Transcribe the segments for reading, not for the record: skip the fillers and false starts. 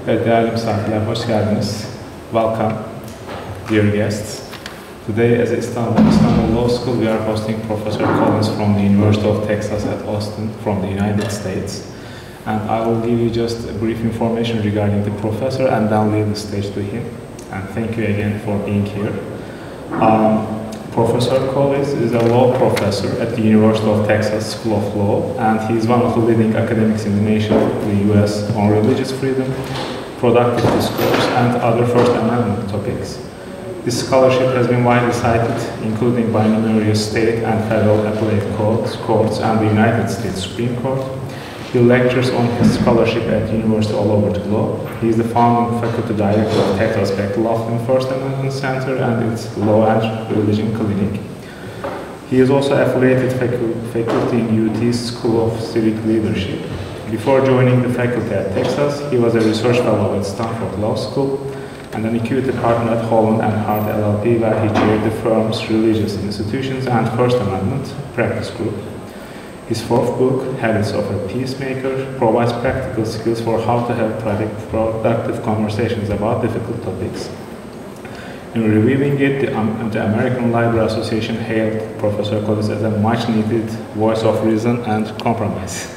Evet, değerli misafirler, hoş geldiniz. Welcome, dear guests. Today, as Istanbul Law School, we are hosting Professor Collins from the University of Texas at Austin from the United States. And I will give you just a brief information regarding the professor and then leave the stage to him. And thank you again for being here. Professor Collis is a law professor at the University of Texas School of Law, and he is one of the leading academics in the nation, the US, on religious freedom, productive discourse, and other First Amendment topics. This scholarship has been widely cited, including by numerous state and federal appellate courts and the United States Supreme Court. He lectures on his scholarship at university all over the globe. He is the founding faculty director of Texas Law First Amendment Center and its Law and Religion Clinic. He is also affiliated faculty in UT's School of Civic Leadership. Before joining the faculty at Texas, he was a research fellow at Stanford Law School and an equity partner at Holland and Hart LLP, where he chaired the firm's religious institutions and First Amendment practice group. His fourth book, Habits of a Peacemaker, provides practical skills for how to have productive conversations about difficult topics. In reviewing it, the American Library Association hailed Professor Collis as a much-needed voice of reason and compromise.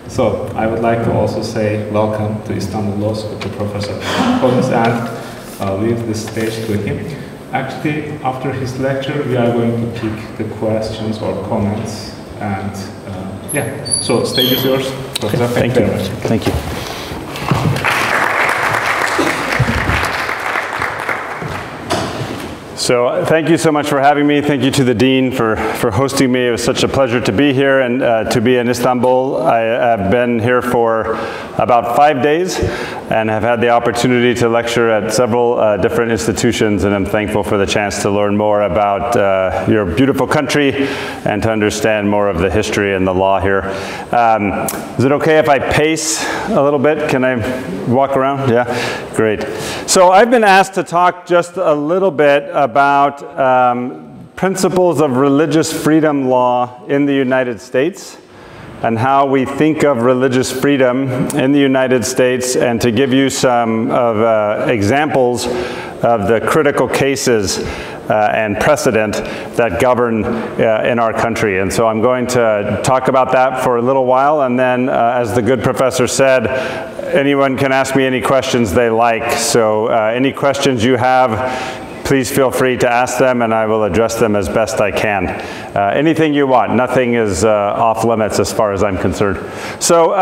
So, I would like to also say welcome to Istanbul Law School to Professor Collis and leave the stage to him. Actually, after his lecture, we are going to pick the questions or comments. And yeah, so stage is yours, Professor. Thank you very much. Thank you. So thank you so much for having me. Thank you to the Dean for hosting me. It was such a pleasure to be here and to be in Istanbul. I have been here for about 5 days and have had the opportunity to lecture at several different institutions, and I'm thankful for the chance to learn more about your beautiful country and to understand more of the history and the law here. Is it okay if I pace a little bit? Can I walk around? Yeah? Great. So I've been asked to talk just a little bit about principles of religious freedom law in the United States and how we think of religious freedom in the United States, and to give you some of examples of the critical cases and precedent that govern in our country. And so I'm going to talk about that for a little while, and then as the good professor said, anyone can ask me any questions they like. So any questions you have, please feel free to ask them, and I will address them as best I can. Anything you want. Nothing is off limits as far as I'm concerned. So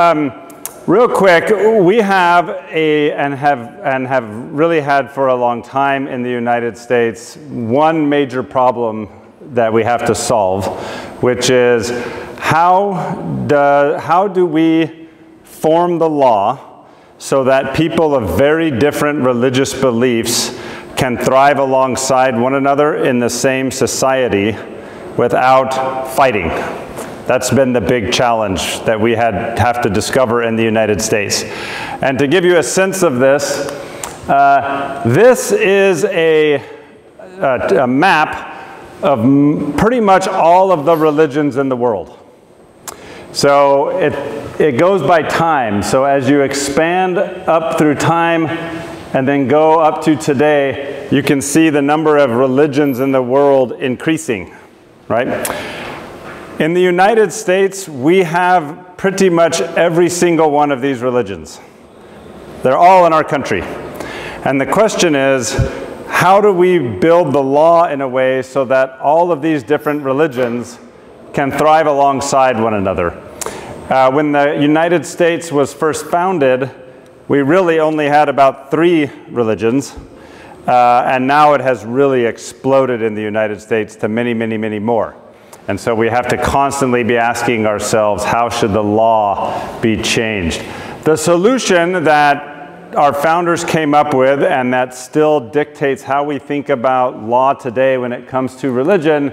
real quick, we have and have really had for a long time in the United States one major problem that we have to solve, which is how do we form the law so that people of very different religious beliefs can thrive alongside one another in the same society without fighting. That's been the big challenge that we have to discover in the United States. And to give you a sense of this, this is a map of pretty much all of the religions in the world. So it goes by time. So as you expand up through time and then go up to today, you can see the number of religions in the world increasing, right? In the United States, we have pretty much every single one of these religions. They're all in our country. And the question is, how do we build the law in a way so that all of these different religions can thrive alongside one another? When the United States was first founded, we really only had about 3 religions, and now it has really exploded in the United States to many, many, many more. And so we have to constantly be asking ourselves, how should the law be changed? The solution that our founders came up with, and that still dictates how we think about law today when it comes to religion,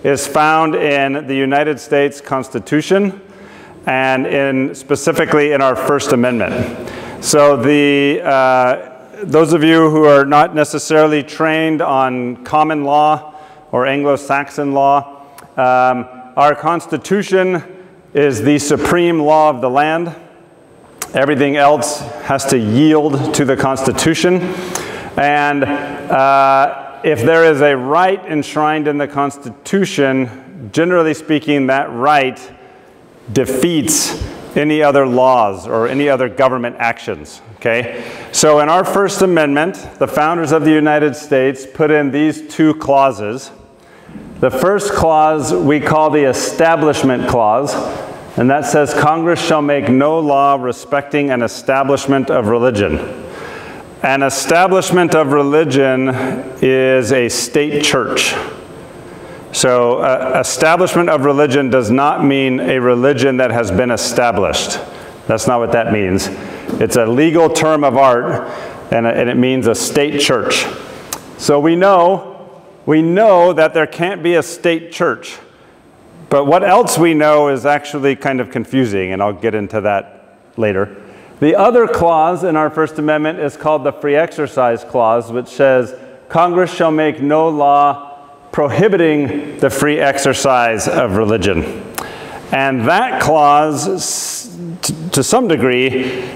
is found in the United States Constitution and specifically in our First Amendment. So those of you who are not necessarily trained on common law or Anglo-Saxon law, our Constitution is the supreme law of the land. Everything else has to yield to the Constitution. And if there is a right enshrined in the Constitution, generally speaking, that right defeats any other laws or any other government actions, okay? So in our First Amendment, the founders of the United States put in these two clauses. The first clause we call the Establishment Clause, and that says Congress shall make no law respecting an establishment of religion. An establishment of religion is a state church. So establishment of religion does not mean a religion that has been established. That's not what that means. It's a legal term of art, and it means a state church. So we know that there can't be a state church. But what else we know is actually kind of confusing, and I'll get into that later. The other clause in our First Amendment is called the Free Exercise Clause, which says, Congress shall make no law prohibiting the free exercise of religion. And that clause, to some degree,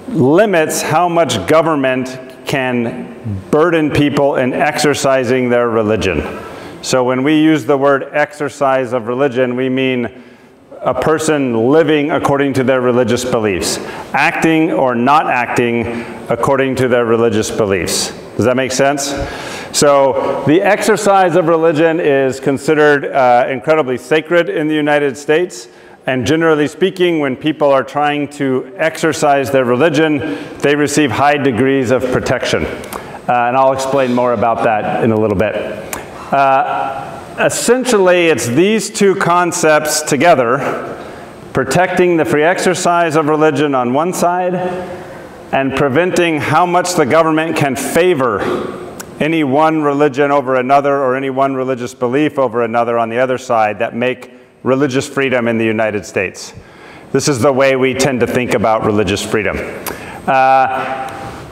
limits how much government can burden people in exercising their religion. So when we use the word exercise of religion, we mean a person living according to their religious beliefs, acting or not acting according to their religious beliefs. Does that make sense? So the exercise of religion is considered incredibly sacred in the United States. And generally speaking, when people are trying to exercise their religion, they receive high degrees of protection. And I'll explain more about that in a little bit. Essentially, it's these two concepts together, protecting the free exercise of religion on one side, and preventing how much the government can favor any one religion over another or any one religious belief over another on the other side, that make religious freedom in the United States. This is the way we tend to think about religious freedom.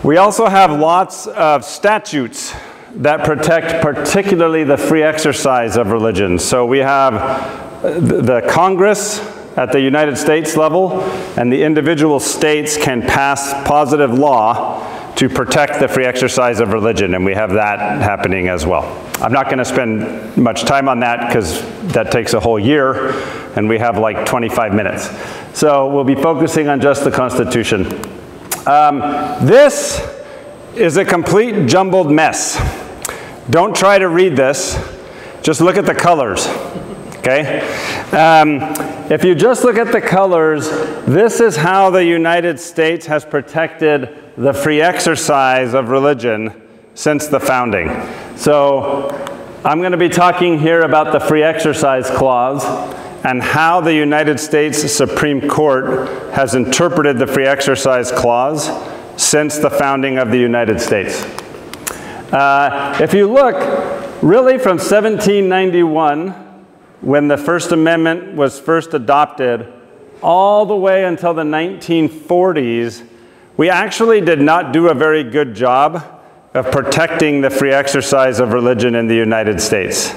We also have lots of statutes that protect particularly the free exercise of religion. So we have the Congress at the United States level, and the individual states can pass positive law to protect the free exercise of religion, and we have that happening as well. I'm not going to spend much time on that because that takes a whole year, and we have like 25 minutes. So we'll be focusing on just the Constitution. This is a complete jumbled mess. Don't try to read this. Just look at the colors, okay? If you just look at the colors, this is how the United States has protected the free exercise of religion since the founding. So I'm going to be talking here about the Free Exercise Clause and how the United States Supreme Court has interpreted the Free Exercise Clause since the founding of the United States. If you look, really from 1791, when the First Amendment was first adopted, all the way until the 1940s, we actually did not do a very good job of protecting the free exercise of religion in the United States.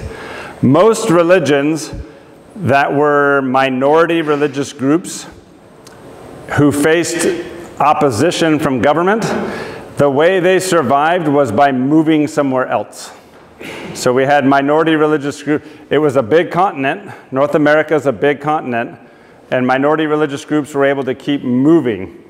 Most religions that were minority religious groups who faced opposition from government, the way they survived was by moving somewhere else. So we had minority religious groups. It was a big continent. North America is a big continent, and minority religious groups were able to keep moving.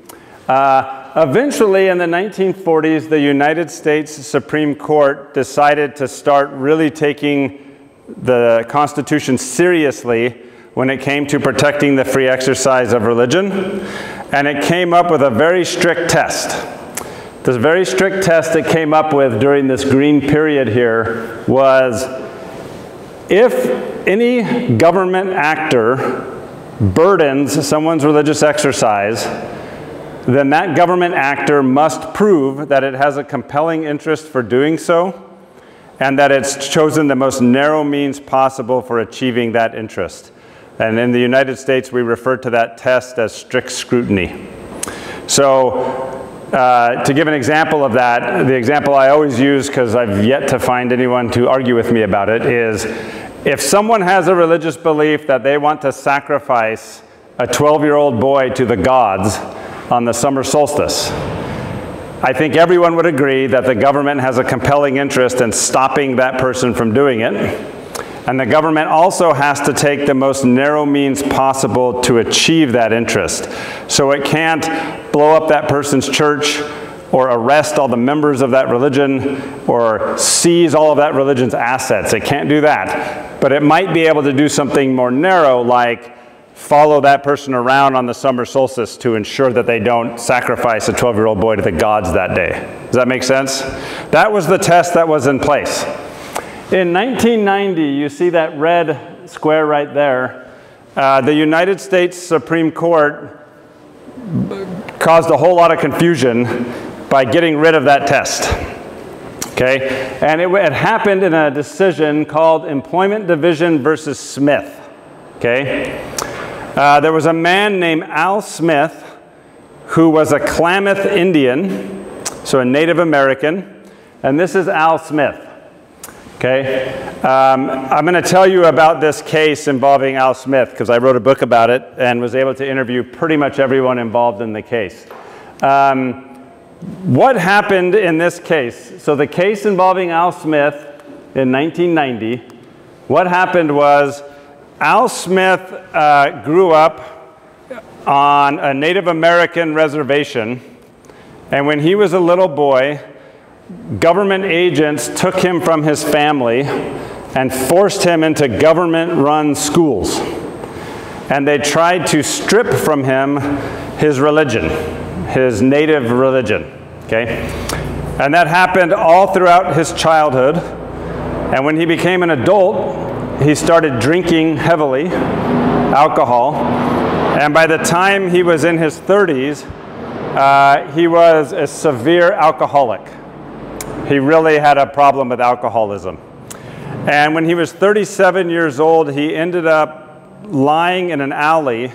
Eventually, in the 1940s, the United States Supreme Court decided to start really taking the Constitution seriously when it came to protecting the free exercise of religion, and it came up with a very strict test. This very strict test it came up with during this green period here was, if any government actor burdens someone's religious exercise, then that government actor must prove that it has a compelling interest for doing so, and that it's chosen the most narrow means possible for achieving that interest. And in the United States, we refer to that test as strict scrutiny. So, to give an example of that, the example I always use, because I've yet to find anyone to argue with me about it, is if someone has a religious belief that they want to sacrifice a 12-year-old boy to the gods, on the summer solstice. I think everyone would agree that the government has a compelling interest in stopping that person from doing it. And the government also has to take the most narrow means possible to achieve that interest. So it can't blow up that person's church or arrest all the members of that religion or seize all of that religion's assets. It can't do that. But it might be able to do something more narrow, like follow that person around on the summer solstice to ensure that they don't sacrifice a 12-year-old boy to the gods that day. Does that make sense? That was the test that was in place. In 1990, you see that red square right there, the United States Supreme Court caused a whole lot of confusion by getting rid of that test. Okay? And it happened in a decision called Employment Division versus Smith. Okay? There was a man named Al Smith who was a Klamath Indian, so a Native American, and this is Al Smith. Okay, I'm going to tell you about this case involving Al Smith because I wrote a book about it and was able to interview pretty much everyone involved in the case. What happened in this case? So the case involving Al Smith in 1990, what happened was Al Smith grew up on a Native American reservation, and when he was a little boy, government agents took him from his family and forced him into government-run schools. And they tried to strip from him his religion, his native religion, okay? And that happened all throughout his childhood. And when he became an adult, he started drinking heavily, alcohol. And by the time he was in his 30s, he was a severe alcoholic. He really had a problem with alcoholism. And when he was 37 years old, he ended up lying in an alley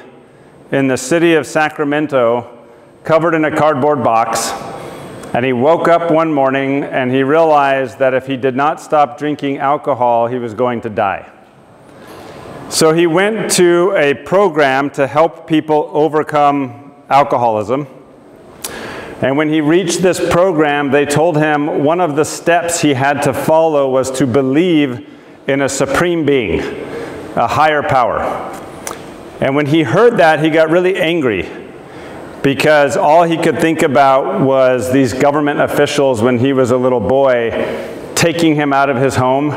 in the city of Sacramento, covered in a cardboard box. And he woke up one morning and he realized that if he did not stop drinking alcohol, he was going to die. So he went to a program to help people overcome alcoholism. And when he reached this program, they told him one of the steps he had to follow was to believe in a supreme being, a higher power. And when he heard that, he got really angry because all he could think about was these government officials when he was a little boy taking him out of his home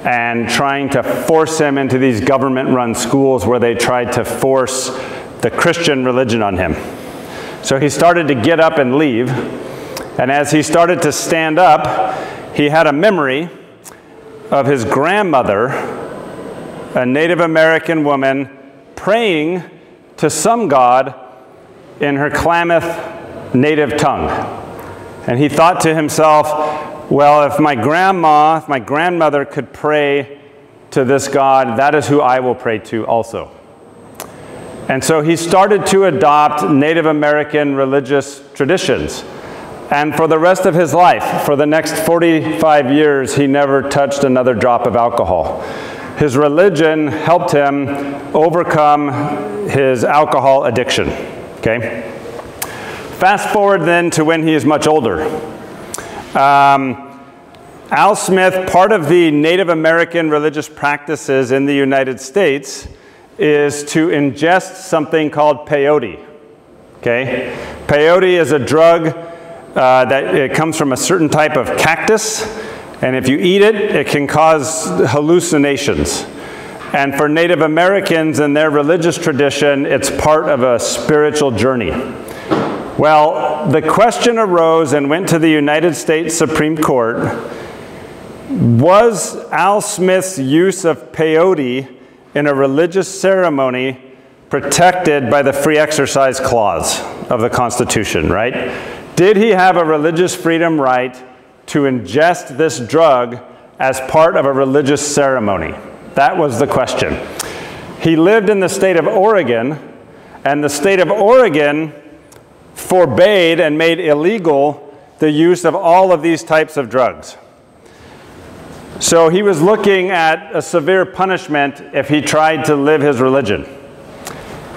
and trying to force him into these government-run schools where they tried to force the Christian religion on him. So he started to get up and leave, and as he started to stand up, he had a memory of his grandmother, a Native American woman, praying to some god in her Klamath native tongue. And he thought to himself, well, if my grandmother could pray to this god, that is who I will pray to also. And so he started to adopt Native American religious traditions. And for the rest of his life, for the next 45 years, he never touched another drop of alcohol. His religion helped him overcome his alcohol addiction. Okay? Fast forward then to when he is much older. Al Smith, part of the Native American religious practices in the United States is to ingest something called peyote. Okay? Peyote is a drug that it comes from a certain type of cactus, and if you eat it, it can cause hallucinations. And for Native Americans and their religious tradition, it's part of a spiritual journey. Well, the question arose and went to the United States Supreme Court, was Al Smith's use of peyote in a religious ceremony protected by the Free Exercise Clause of the Constitution, right? Did he have a religious freedom right to ingest this drug as part of a religious ceremony? That was the question. He lived in the state of Oregon, and the state of Oregon forbade and made illegal the use of all of these types of drugs. So he was looking at a severe punishment if he tried to live his religion.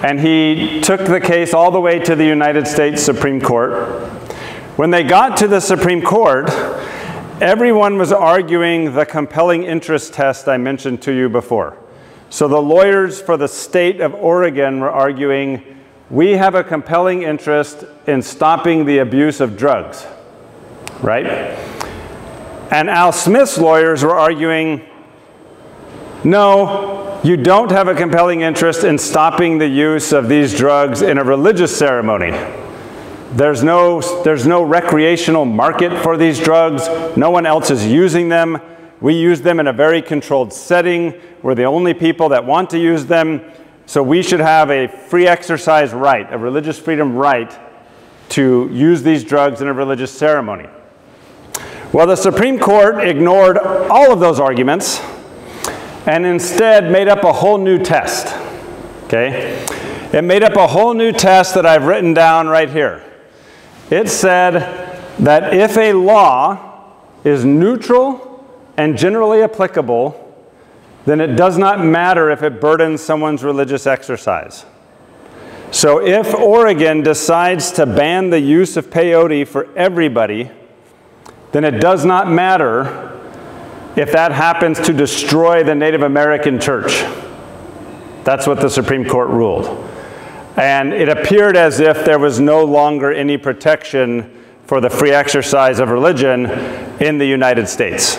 and he took the case all the way to the United States Supreme Court. When they got to the Supreme Court, everyone was arguing the compelling interest test I mentioned to you before. So the lawyers for the state of Oregon were arguing, we have a compelling interest in stopping the abuse of drugs, right? And Al Smith's lawyers were arguing, no, you don't have a compelling interest in stopping the use of these drugs in a religious ceremony. There's no recreational market for these drugs. No one else is using them. We use them in a very controlled setting. We're the only people that want to use them. So we should have a free exercise right, a religious freedom right to use these drugs in a religious ceremony. Well, the Supreme Court ignored all of those arguments and instead made up a whole new test, okay? It made up a whole new test that I've written down right here. It said that if a law is neutral and generally applicable, then it does not matter if it burdens someone's religious exercise. So if Oregon decides to ban the use of peyote for everybody, then it does not matter if that happens to destroy the Native American church. That's what the Supreme Court ruled. And it appeared as if there was no longer any protection for the free exercise of religion in the United States.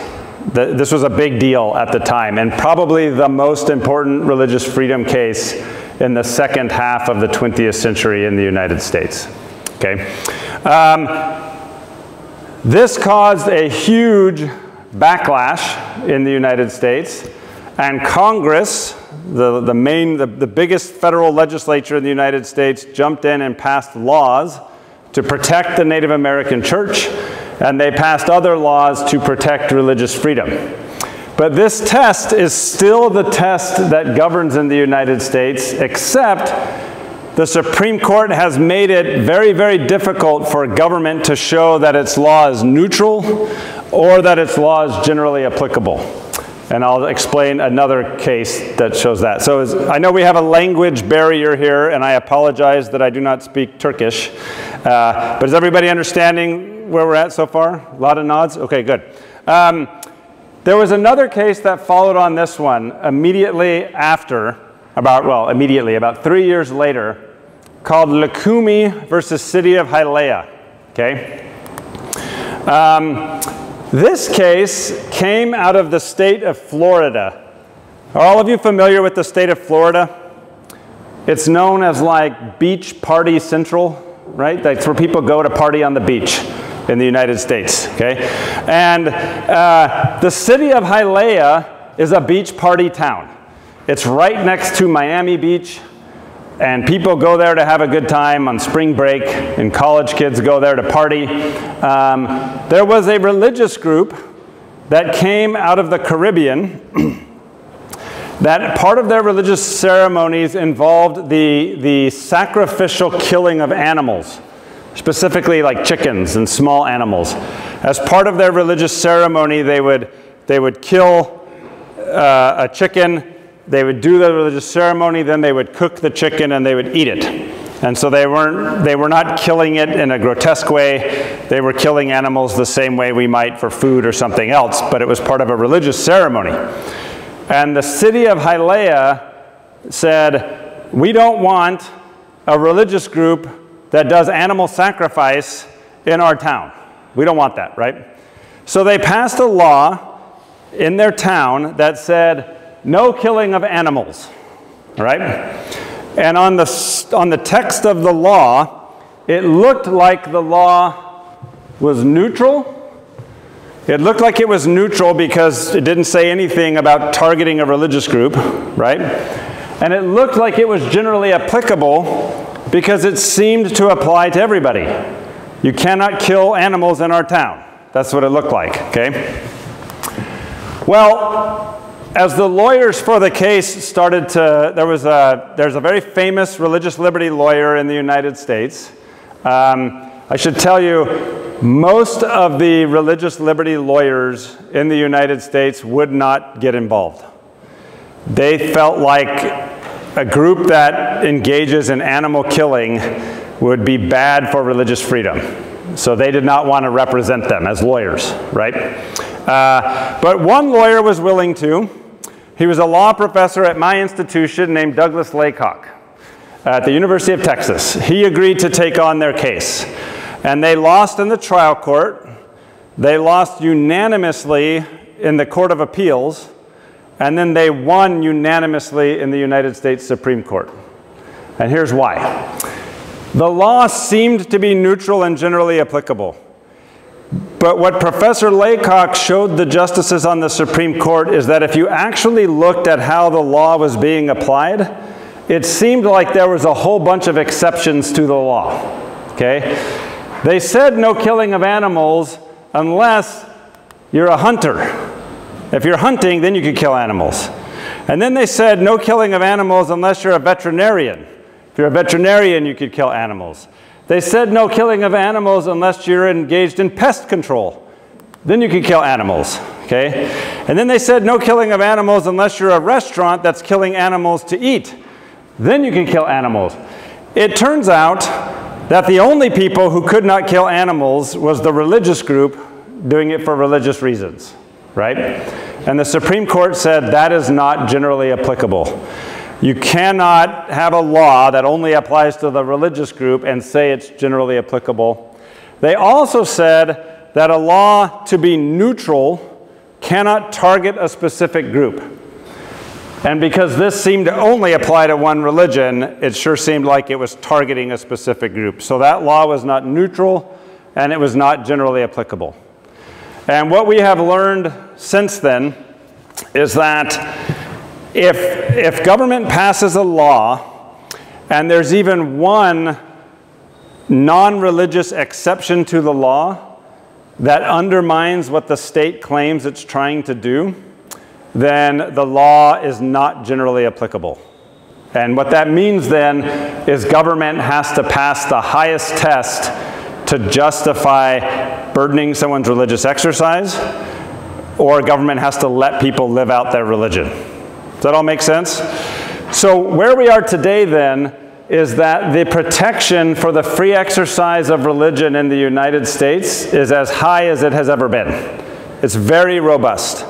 This was a big deal at the time, and probably the most important religious freedom case in the second half of the 20th century in the United States. Okay? This caused a huge backlash in the United States, and Congress, the biggest federal legislature in the United States, jumped in and passed laws to protect the Native American church, and they passed other laws to protect religious freedom. But this test is still the test that governs in the United States, except the Supreme Court has made it very, very difficult for government to show that its law is neutral or that its law is generally applicable. And I'll explain another case that shows that. So I know we have a language barrier here, and I apologize that I do not speak Turkish. But is everybody understanding where we're at so far? A lot of nods? Okay, good. There was another case that followed on this one immediately after, about 3 years later, called Lukumi versus City of Hialeah. Okay? This case came out of the state of Florida. Are all of you familiar with the state of Florida? It's known as like Beach Party Central, right? That's where people go to party on the beach in the United States, okay? And the city of Hialeah is a beach party town. It's right next to Miami Beach, and people go there to have a good time on spring break, and college kids go there to party. There was a religious group that came out of the Caribbean that part of their religious ceremonies involved the sacrificial killing of animals, specifically like chickens and small animals. As part of their religious ceremony, they would kill a chicken. They would do the religious ceremony, then they would cook the chicken and they would eat it. And so they were not killing it in a grotesque way. They were killing animals the same way we might for food or something else, but it was part of a religious ceremony. And the city of Hialeah said, we don't want a religious group that does animal sacrifice in our town. We don't want that, right? So they passed a law in their town that said, no killing of animals, all right? And on the text of the law, it looked like the law was neutral. It looked like it was neutral because it didn't say anything about targeting a religious group, right? And it looked like it was generally applicable because it seemed to apply to everybody. You cannot kill animals in our town. That's what it looked like, okay? Well, as the lawyers for the case started to, there's a very famous religious liberty lawyer in the United States. I should tell you, most of the religious liberty lawyers in the United States would not get involved. They felt like a group that engages in animal killing would be bad for religious freedom. So they did not want to represent them as lawyers, right? But one lawyer was willing to. He was a law professor at my institution named Douglas Laycock at the University of Texas. He agreed to take on their case. And they lost in the trial court. They lost unanimously in the Court of Appeals. And then they won unanimously in the United States Supreme Court. And here's why. The law seemed to be neutral and generally applicable. But what Professor Laycock showed the justices on the Supreme Court is that if you actually looked at how the law was being applied, it seemed like there was a whole bunch of exceptions to the law, okay? They said no killing of animals unless you're a hunter. If you're hunting, then you can kill animals. And then they said no killing of animals unless you're a veterinarian. If you're a veterinarian, you could kill animals. They said no killing of animals unless you're engaged in pest control. Then you can kill animals, okay? And then they said no killing of animals unless you're a restaurant that's killing animals to eat. Then you can kill animals. It turns out that the only people who could not kill animals was the religious group doing it for religious reasons, right? And the Supreme Court said that is not generally applicable. You cannot have a law that only applies to the religious group and say it's generally applicable. They also said that a law to be neutral cannot target a specific group. And because this seemed to only apply to one religion, it sure seemed like it was targeting a specific group. So that law was not neutral and it was not generally applicable. And what we have learned since then is that if government passes a law and there's even one non-religious exception to the law that undermines what the state claims it's trying to do, then the law is not generally applicable. And what that means then is government has to pass the highest test to justify burdening someone's religious exercise, or government has to let people live out their religion. Does that all make sense? So where we are today then is that the protection for the free exercise of religion in the United States is as high as it has ever been. It's very robust.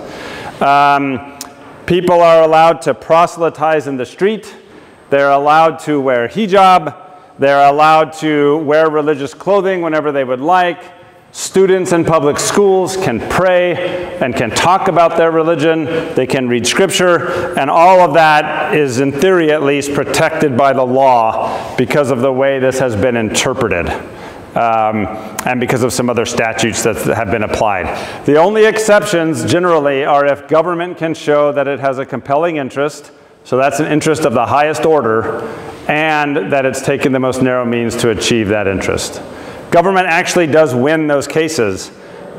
People are allowed to proselytize in the street. They're allowed to wear hijab. They're allowed to wear religious clothing whenever they would like. Students in public schools can pray and can talk about their religion. They can read scripture, and all of that is, in theory at least, protected by the law because of the way this has been interpreted. And because of some other statutes that have been applied. The only exceptions generally are if government can show that it has a compelling interest, so that's an interest of the highest order, and that it's taken the most narrow means to achieve that interest. Government actually does win those cases,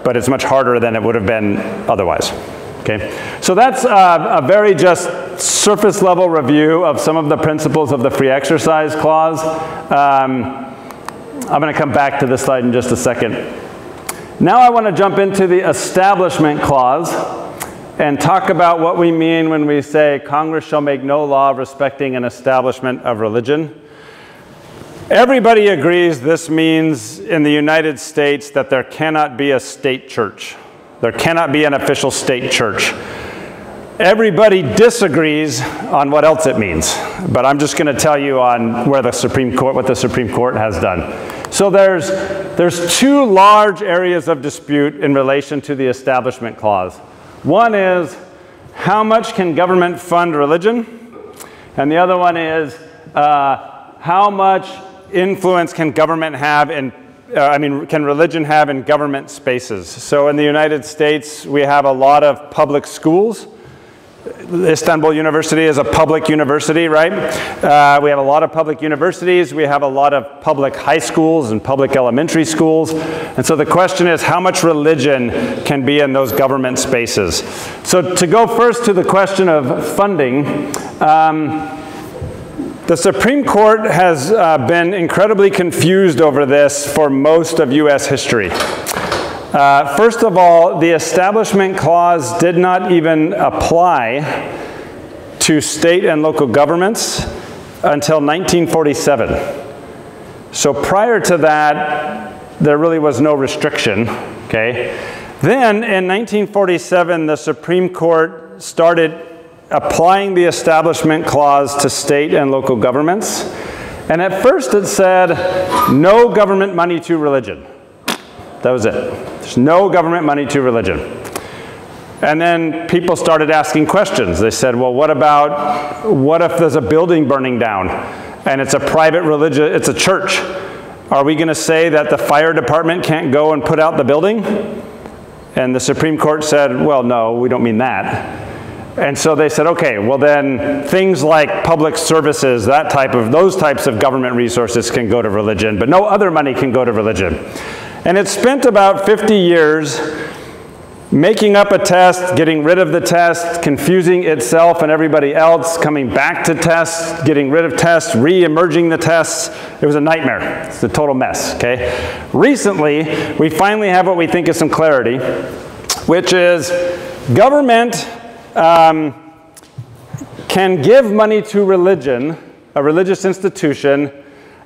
but it's much harder than it would have been otherwise. Okay? So that's a very just surface level review of some of the principles of the free exercise clause. I'm going to come back to this slide in just a second. Now I want to jump into the Establishment Clause and talk about what we mean when we say Congress shall make no law respecting an establishment of religion. Everybody agrees this means in the United States that there cannot be a state church. There cannot be an official state church. Everybody disagrees on what else it means, but I'm just going to tell you on where the Supreme Court, what the Supreme Court has done. So there's two large areas of dispute in relation to the Establishment Clause. One is how much can government fund religion, and the other one is how much influence can government have in can religion have in government spaces? So in the United States, we have a lot of public schools. Istanbul University is a public university, right? We have a lot of public universities. We have a lot of public high schools and public elementary schools. And so the question is, how much religion can be in those government spaces? So to go first to the question of funding, the Supreme Court has been incredibly confused over this for most of US history. First of all, the Establishment Clause did not even apply to state and local governments until 1947. So prior to that, there really was no restriction, okay? Then in 1947, the Supreme Court started applying the Establishment Clause to state and local governments. And at first it said, no government money to religion. That was it. There's no government money to religion. And then people started asking questions. They said, well, what if there's a building burning down and it's a private religion, it's a church? Are we going to say that the fire department can't go and put out the building? And the Supreme Court said, well, no, we don't mean that. And so they said, okay, well then things like public services, those types of government resources can go to religion, but no other money can go to religion. And it spent about 50 years making up a test, getting rid of the test, confusing itself and everybody else, coming back to tests, getting rid of tests, re-emerging the tests. It was a nightmare. It's a total mess, okay? Recently, we finally have what we think is some clarity, which is government can give money to religion, a religious institution,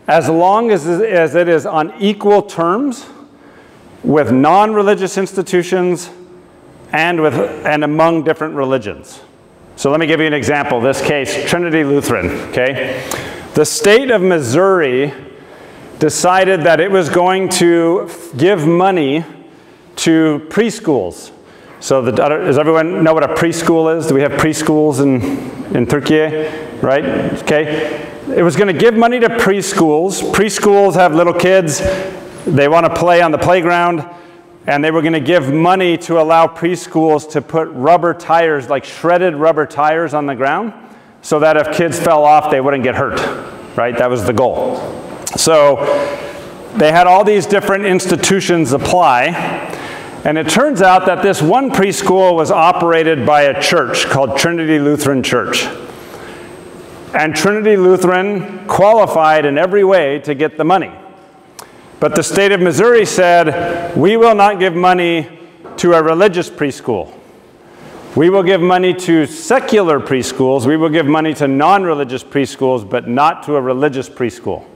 as long as it is on equal terms with non-religious institutions and among different religions. So let me give you an example. This case, Trinity Lutheran, okay? The state of Missouri decided that it was going to give money to preschools. So does everyone know what a preschool is? Do we have preschools in Turkey, right? Okay. It was going to give money to preschools. Preschools have little kids. They want to play on the playground. And they were going to give money to allow preschools to put rubber tires, like shredded rubber tires on the ground, so that if kids fell off, they wouldn't get hurt, right? That was the goal. So they had all these different institutions apply. And it turns out that this one preschool was operated by a church called Trinity Lutheran Church. And Trinity Lutheran qualified in every way to get the money. But the state of Missouri said, we will not give money to a religious preschool. We will give money to secular preschools. We will give money to non-religious preschools, but not to a religious preschool.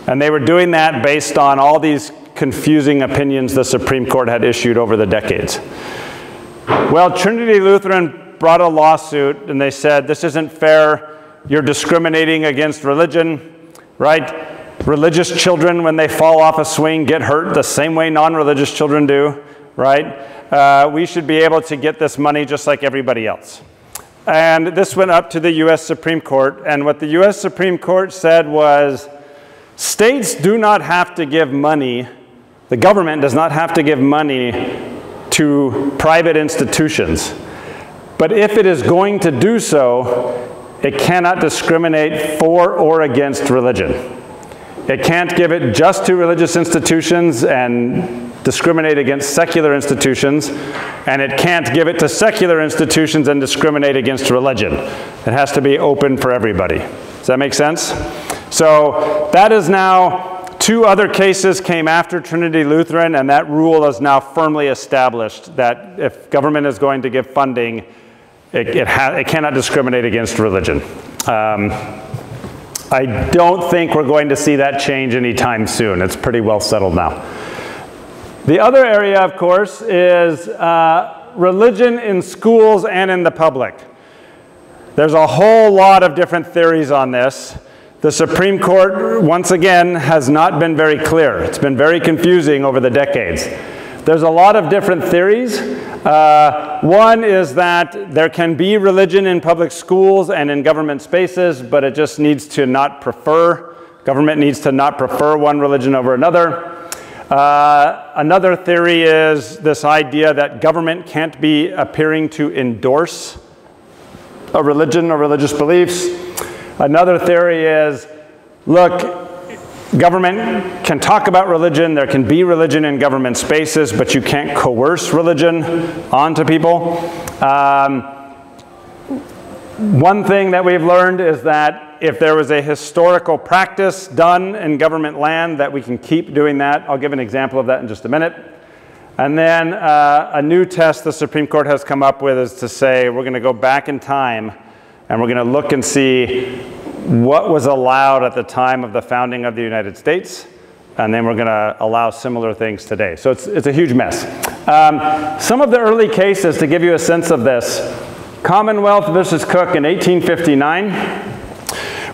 And they were doing that based on all these confusing opinions the Supreme Court had issued over the decades. Well, Trinity Lutheran brought a lawsuit and they said, this isn't fair. You're discriminating against religion, right? Religious children, when they fall off a swing, get hurt the same way non-religious children do, right? We should be able to get this money just like everybody else. And this went up to the U.S. Supreme Court. And what the U.S. Supreme Court said was, states do not have to give money. The government does not have to give money to private institutions. But if it is going to do so, it cannot discriminate for or against religion. It can't give it just to religious institutions and discriminate against secular institutions, and it can't give it to secular institutions and discriminate against religion. It has to be open for everybody. Does that make sense? So that is now, two other cases came after Trinity Lutheran, and that rule is now firmly established that if government is going to give funding, it cannot discriminate against religion. I don't think we're going to see that change anytime soon. It's pretty well settled now. The other area, of course, is religion in schools and in the public. There's a whole lot of different theories on this. The Supreme Court, once again, has not been very clear. It's been very confusing over the decades. There's a lot of different theories. One is that there can be religion in public schools and in government spaces, but it just needs to not prefer. Government needs to not prefer one religion over another. Another theory is this idea that government can't be appearing to endorse a religion or religious beliefs. Another theory is, look, government can talk about religion, there can be religion in government spaces, but you can't coerce religion onto people. One thing that we've learned is that if there was a historical practice done in government land, that we can keep doing that. I'll give an example of that in just a minute. And then a new test the Supreme Court has come up with is to say we're going to go back in time and we're going to look and see what was allowed at the time of the founding of the United States, and then we're going to allow similar things today. So it's a huge mess. Some of the early cases, to give you a sense of this, Commonwealth versus Cook in 1859.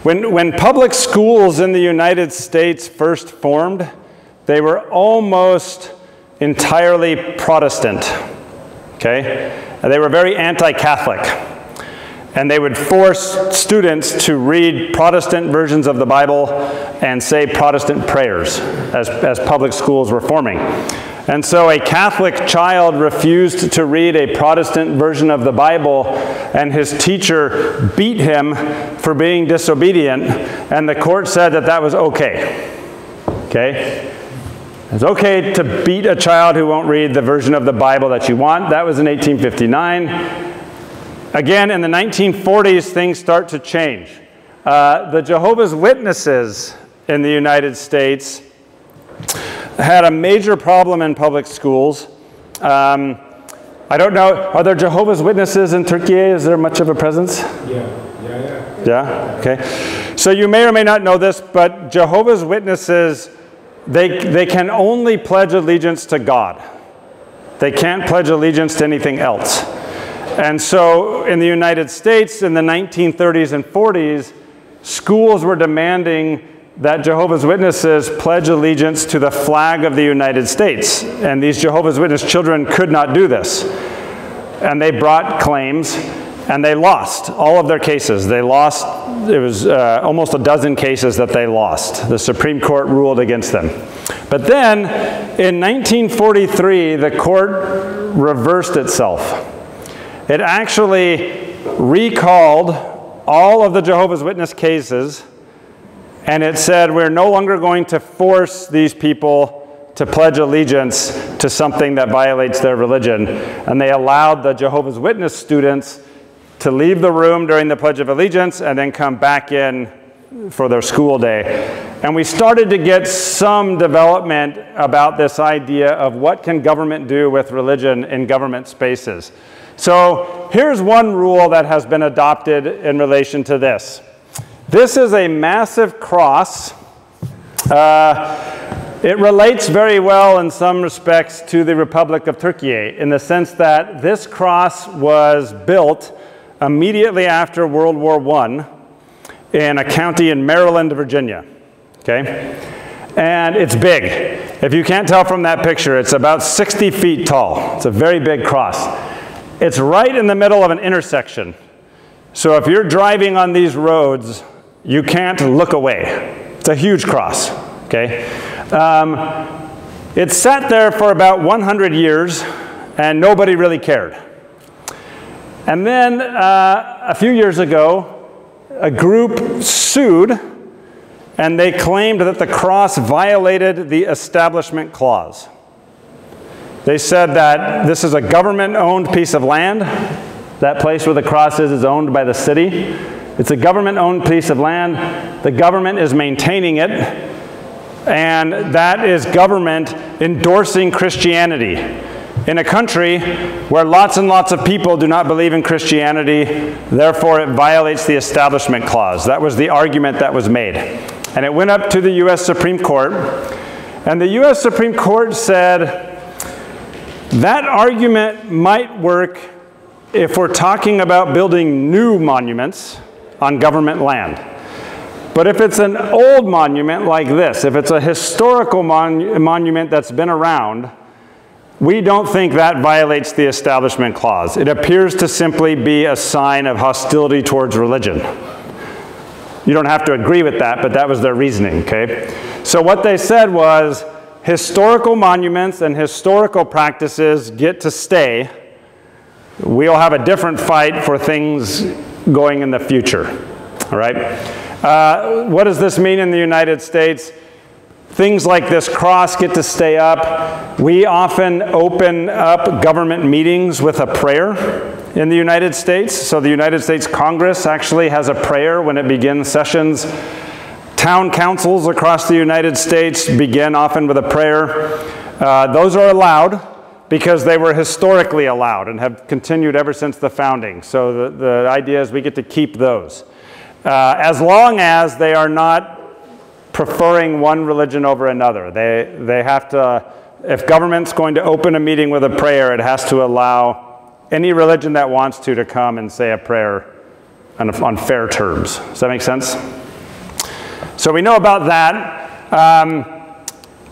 When public schools in the United States first formed, they were almost entirely Protestant, okay? And they were very anti-Catholic. And they would force students to read Protestant versions of the Bible and say Protestant prayers as public schools were forming. And so a Catholic child refused to read a Protestant version of the Bible, and his teacher beat him for being disobedient, and the court said that that was okay. Okay? It's okay to beat a child who won't read the version of the Bible that you want. That was in 1859. Again, in the 1940s, things start to change. The Jehovah's Witnesses in the United States had a major problem in public schools. I don't know, are there Jehovah's Witnesses in Turkey? Is there much of a presence? Yeah, okay. So you may or may not know this, but Jehovah's Witnesses, they can only pledge allegiance to God. They can't pledge allegiance to anything else. And so in the United States in the 1930s and 40s, schools were demanding that Jehovah's Witnesses pledge allegiance to the flag of the United States. And these Jehovah's Witness children could not do this. And they brought claims, and they lost all of their cases. They lost, it was almost a dozen cases that they lost. The Supreme Court ruled against them. But then, in 1943, the court reversed itself. It actually recalled all of the Jehovah's Witness cases, and it said, we're no longer going to force these people to pledge allegiance to something that violates their religion. And they allowed the Jehovah's Witness students to leave the room during the Pledge of Allegiance and then come back in for their school day. And we started to get some development about this idea of what can government do with religion in government spaces. So here's one rule that has been adopted in relation to this. This is a massive cross. It relates very well in some respects to the Republic of Turkey in the sense that this cross was built immediately after World War I in a county in Maryland, Virginia. Okay? And it's big. If you can't tell from that picture, it's about 60 feet tall. It's a very big cross. It's right in the middle of an intersection. So if you're driving on these roads, you can't look away. It's a huge cross, okay? It sat there for about 100 years, and nobody really cared. And then a few years ago, a group sued, and they claimed that the cross violated the Establishment Clause. They said that this is a government-owned piece of land. That place where the cross is owned by the city. It's a government-owned piece of land. The government is maintaining it. And that is government endorsing Christianity in a country where lots and lots of people do not believe in Christianity. Therefore, it violates the Establishment Clause. That was the argument that was made. And it went up to the U.S. Supreme Court. And the U.S. Supreme Court said, that argument might work if we're talking about building new monuments on government land. But if it's an old monument like this, if it's a historical monument that's been around, we don't think that violates the Establishment Clause. It appears to simply be a sign of hostility towards religion. You don't have to agree with that, but that was their reasoning, okay? So what they said was, historical monuments and historical practices get to stay. We'll have a different fight for things going in the future, all right? What does this mean in the United States? Things like this cross get to stay up. We often open up government meetings with a prayer in the United States. So the United States Congress actually has a prayer when it begins sessions. Town councils across the United States begin often with a prayer. Those are allowed because they were historically allowed and have continued ever since the founding. So the idea is we get to keep those. as long as they are not preferring one religion over another. They have to, if government's going to open a meeting with a prayer, it has to allow any religion that wants to come and say a prayer on fair terms. Does that make sense? So we know about that.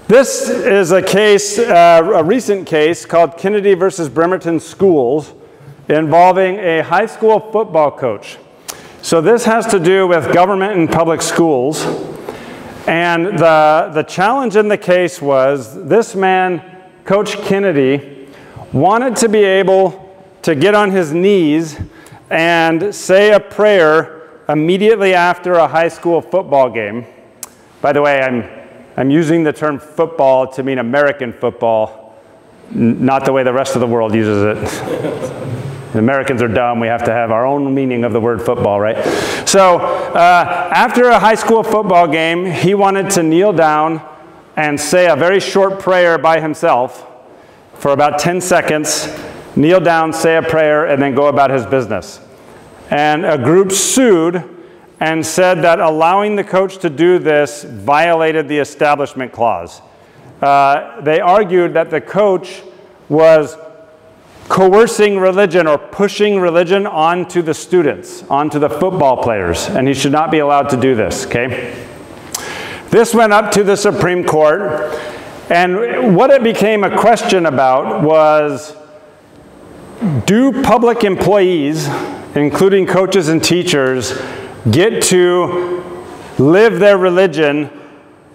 This is a case, a recent case called Kennedy versus Bremerton Schools involving a high school football coach. So this has to do with government and public schools. And the challenge in the case was this man, Coach Kennedy, wanted to be able to get on his knees and say a prayer immediately after a high school football game. By the way, I'm using the term football to mean American football, not the way the rest of the world uses it. The Americans are dumb. We have to have our own meaning of the word football, right? So after a high school football game, he wanted to kneel down and say a very short prayer by himself for about 10 seconds, kneel down, say a prayer, and then go about his business. And a group sued and said that allowing the coach to do this violated the Establishment Clause. They argued that the coach was coercing religion or pushing religion onto the students, onto the football players, and he should not be allowed to do this, okay? This went up to the Supreme Court, and what it became a question about was, do public employees, including coaches and teachers, get to live their religion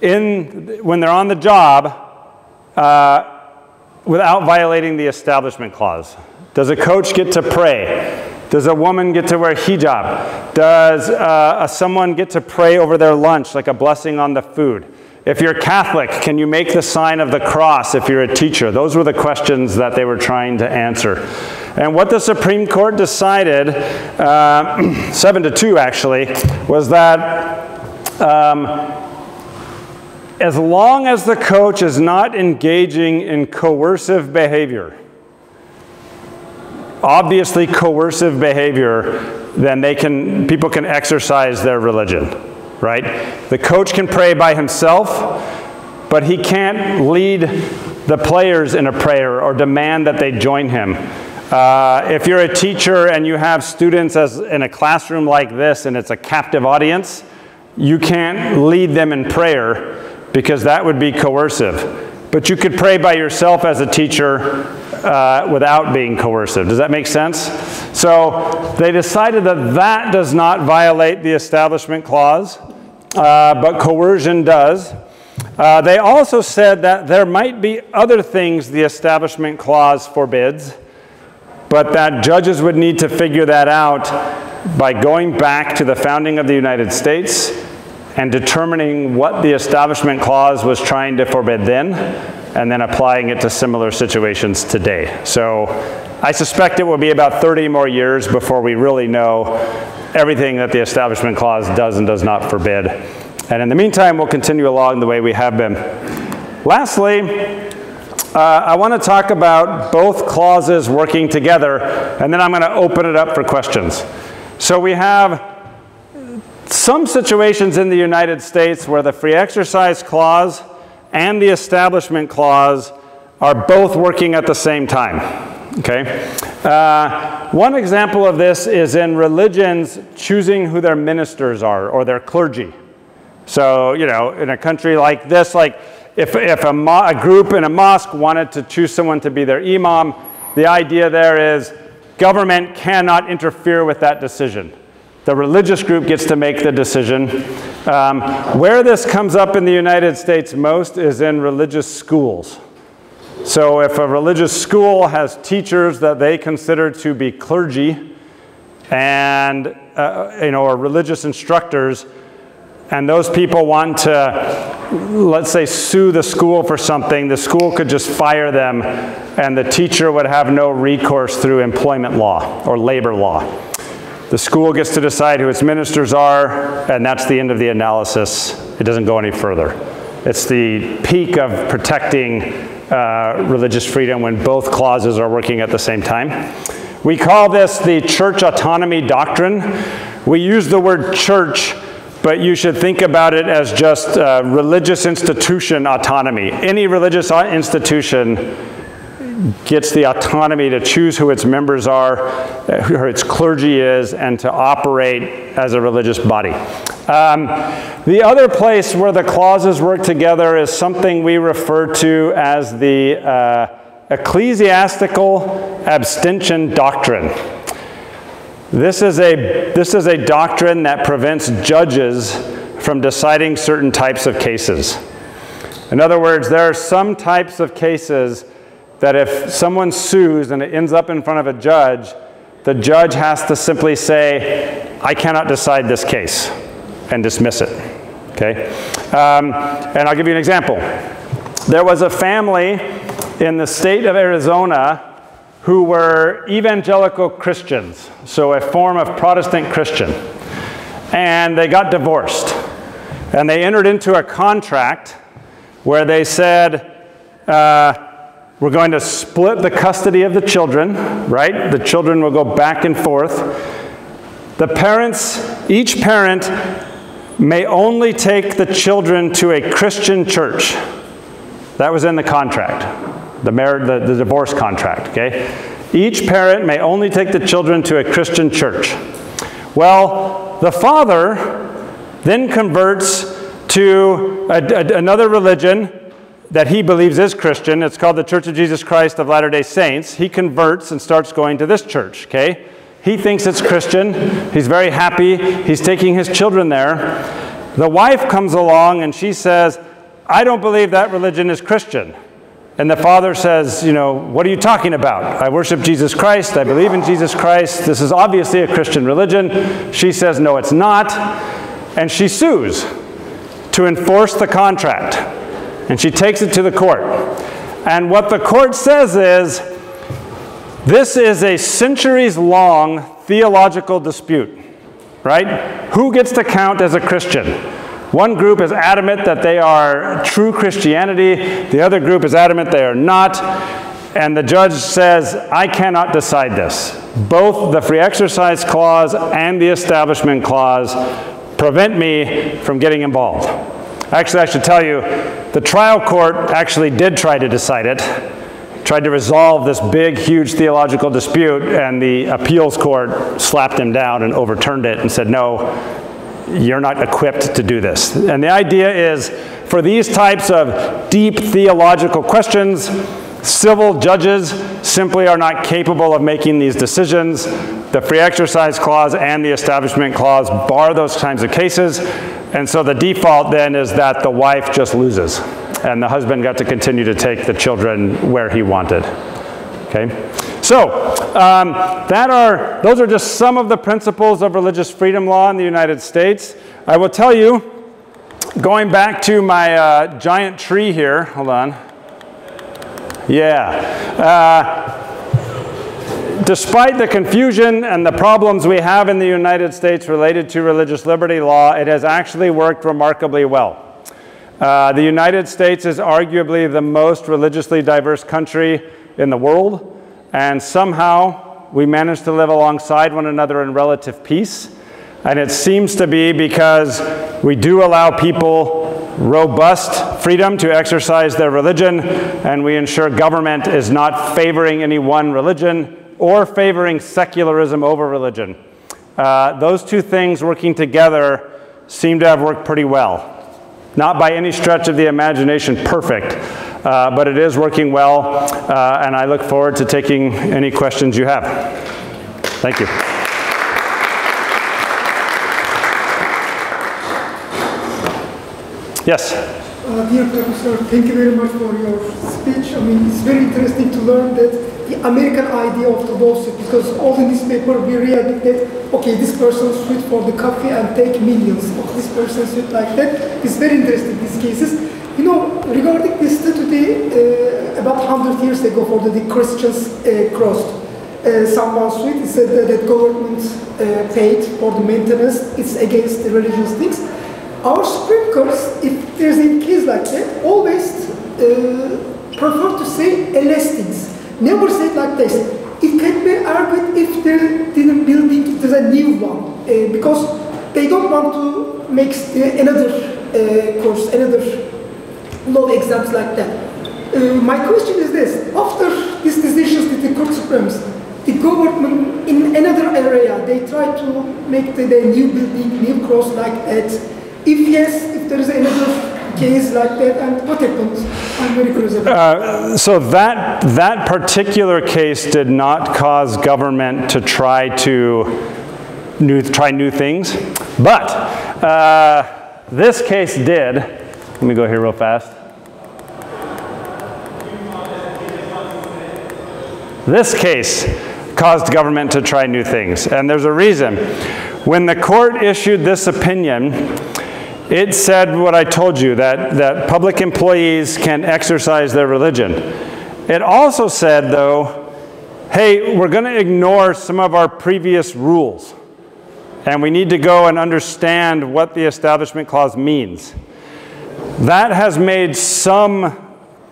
when they're on the job without violating the Establishment Clause? Does a coach get to pray? Does a woman get to wear hijab? Does someone get to pray over their lunch, like a blessing on the food? If you're Catholic, can you make the sign of the cross if you're a teacher? Those were the questions that they were trying to answer. And what the Supreme Court decided, 7-2 actually, was that as long as the coach is not engaging in coercive behavior, obviously coercive behavior, then people can exercise their religion, right? The coach can pray by himself, but he can't lead the players in a prayer or demand that they join him. If you're a teacher and you have students in a classroom like this and it's a captive audience, you can't lead them in prayer because that would be coercive. But you could pray by yourself as a teacher without being coercive. Does that make sense? So they decided that that does not violate the Establishment Clause, but coercion does. They also said that there might be other things the Establishment Clause forbids, but that judges would need to figure that out by going back to the founding of the United States and determining what the Establishment Clause was trying to forbid then, and then applying it to similar situations today. So I suspect it will be about 30 more years before we really know everything that the Establishment Clause does and does not forbid. And in the meantime, we'll continue along the way we have been. Lastly, I want to talk about both clauses working together, and then I'm going to open it up for questions. So we have some situations in the United States where the Free Exercise Clause and the Establishment Clause are both working at the same time, okay? One example of this is in religions choosing who their ministers are or their clergy. So, you know, in a country like this, like if a group in a mosque wanted to choose someone to be their imam, the idea there is government cannot interfere with that decision. The religious group gets to make the decision. Where this comes up in the United States most is in religious schools. So if a religious school has teachers that they consider to be clergy and or religious instructors, and those people want to, let's say, sue the school for something, the school could just fire them and the teacher would have no recourse through employment law or labor law. The school gets to decide who its ministers are, and that's the end of the analysis. It doesn't go any further. It's the peak of protecting religious freedom when both clauses are working at the same time. We call this the church autonomy doctrine, We use the word church, but you should think about it as just religious institution autonomy. Any religious institution gets the autonomy to choose who its members are, who its clergy is, and to operate as a religious body. The other place where the clauses work together is something we refer to as the ecclesiastical abstention doctrine. This is a doctrine that prevents judges from deciding certain types of cases. In other words, there are some types of cases that if someone sues and it ends up in front of a judge, the judge has to simply say, I cannot decide this case, and dismiss it, okay? And I'll give you an example. There was a family in the state of Arizona who were evangelical Christians, so a form of Protestant Christian. And they got divorced. And they entered into a contract where they said, we're going to split the custody of the children, right? The children will go back and forth. The parents, each parent may only take the children to a Christian church. That was in the contract, the divorce contract, okay? Each parent may only take the children to a Christian church. Well, the father then converts to another religion that he believes is Christian. It's called the Church of Jesus Christ of Latter-day Saints. He converts and starts going to this church, okay? He thinks it's Christian. He's very happy. He's taking his children there. The wife comes along and she says, I don't believe that religion is Christian. And the father says, you know, what are you talking about? I worship Jesus Christ. I believe in Jesus Christ. This is obviously a Christian religion. She says, no, it's not. And she sues to enforce the contract. And she takes it to the court. And what the court says is, this is a centuries-long theological dispute, right? Who gets to count as a Christian? One group is adamant that they are true Christianity. The other group is adamant they are not. And the judge says, I cannot decide this. Both the free exercise clause and the establishment clause prevent me from getting involved. Actually, I should tell you, the trial court actually did try to decide it, tried to resolve this big, huge theological dispute, and the appeals court slapped him down and overturned it and said, no, you're not equipped to do this. And the idea is, for these types of deep theological questions, civil judges simply are not capable of making these decisions. The free exercise clause and the establishment clause bar those kinds of cases. And so the default then is that the wife just loses. And the husband got to continue to take the children where he wanted. Okay? So, those are just some of the principles of religious freedom law in the United States. I will tell you, going back to my giant tree here, hold on. Yeah. Despite the confusion and the problems we have in the United States related to religious liberty law, it has actually worked remarkably well. The United States is arguably the most religiously diverse country in the world, and somehow we manage to live alongside one another in relative peace. And it seems to be because we do allow people robust freedom to exercise their religion, and we ensure government is not favoring any one religion or favoring secularism over religion. Those two things working together seem to have worked pretty well. Not by any stretch of the imagination perfect, but it is working well, and I look forward to taking any questions you have. Thank you. Yes? Dear Professor, thank you very much for your speech. I mean, it's very interesting to learn that the American idea of the lawsuit, because all in this paper we read that, okay, this person sued for the coffee and take millions. Oh, this person sued like that. It's very interesting, these cases. You know, regarding this today, about 100 years ago, for the Christians crossed, someone sued. It said that government paid for the maintenance. It's against the religious things. Our Supreme Courts, if there's a case like that, always prefer to say less things. Never say it like this. It can be argued if there didn't building, there's a new one. because they don't want to make another course, another law exams like that. My question is this: after these decisions with the court supremacy, the government in another area, they try to make the new building, new cross like that. If yes, if there is another case like that, and what happens? I'm very curious about so that particular case did not cause government to try new things, but this case did. Let me go here real fast. This case caused government to try new things, and there's a reason. When the court issued this opinion, it said what I told you, that public employees can exercise their religion. It also said, though, hey, we're going to ignore some of our previous rules, and we need to go and understand what the Establishment Clause means. That has made some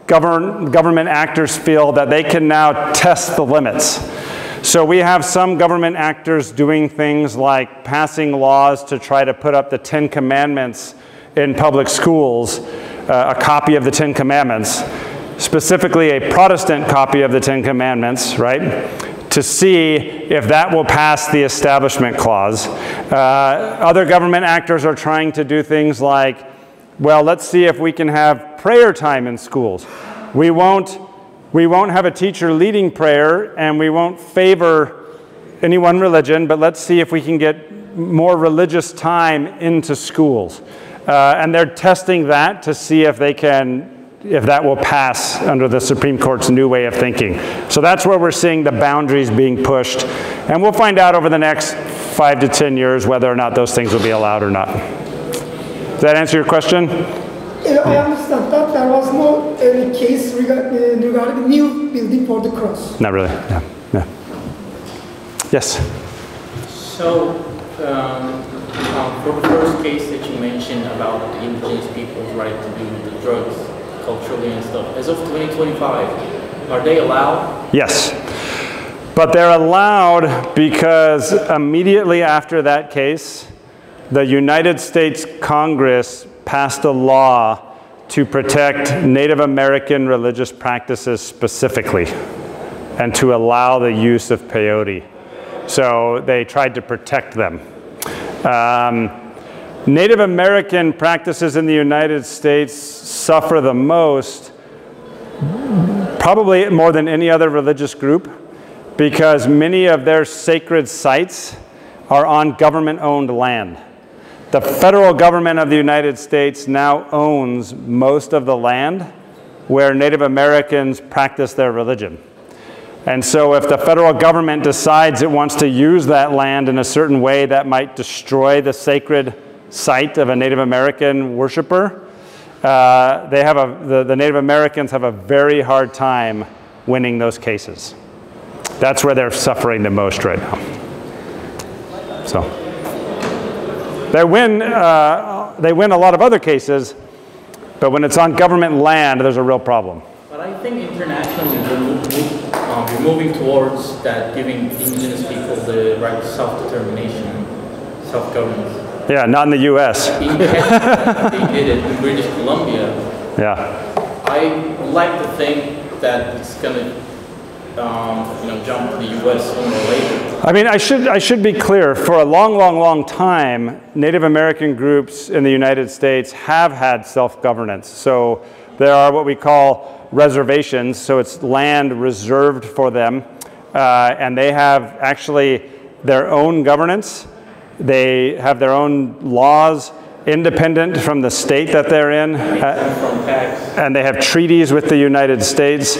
government actors feel that they can now test the limits. So we have some government actors doing things like passing laws to try to put up the 10 Commandments in public schools, a copy of the 10 Commandments, specifically a Protestant copy of the 10 Commandments, right? To see if that will pass the Establishment Clause. Other government actors are trying to do things like, well, let's see if we can have prayer time in schools. We won't have a teacher leading prayer, and we won't favor any one religion, but let's see if we can get more religious time into schools. And they're testing that to see if that will pass under the Supreme Court's new way of thinking. So that's where we're seeing the boundaries being pushed. And we'll find out over the next 5 to 10 years whether or not those things will be allowed or not. Does that answer your question? I understand that there was no case regarding new building for the cross. Not really, yeah. Yes? So, for the first case that you mentioned about the indigenous people's right to do the drugs culturally and stuff, as of 2025, are they allowed? Yes. But they're allowed because immediately after that case, the United States Congress passed a law to protect Native American religious practices specifically and to allow the use of peyote. So they tried to protect them. Native American practices in the United States suffer the most, probably more than any other religious group, because many of their sacred sites are on government-owned land. The federal government of the United States now owns most of the land where Native Americans practice their religion. And so if the federal government decides it wants to use that land in a certain way that might destroy the sacred site of a Native American worshiper, the Native Americans have a very hard time winning those cases. That's where they're suffering the most right now. So. They win a lot of other cases, but when it's on government land, there's a real problem. But I think internationally we're moving towards that, giving indigenous people the right to self-determination, self-governance. Yeah, not in the U.S. They did it in British Columbia. Yeah. I like to think that it's going to jump to the U.S. sooner or later. I mean, I should be clear. For a long time, Native American groups in the United States have had self-governance. So there are what we call reservations. So it's land reserved for them, and they have actually their own governance. They have their own laws, independent from the state that they're in, and they have treaties with the United States.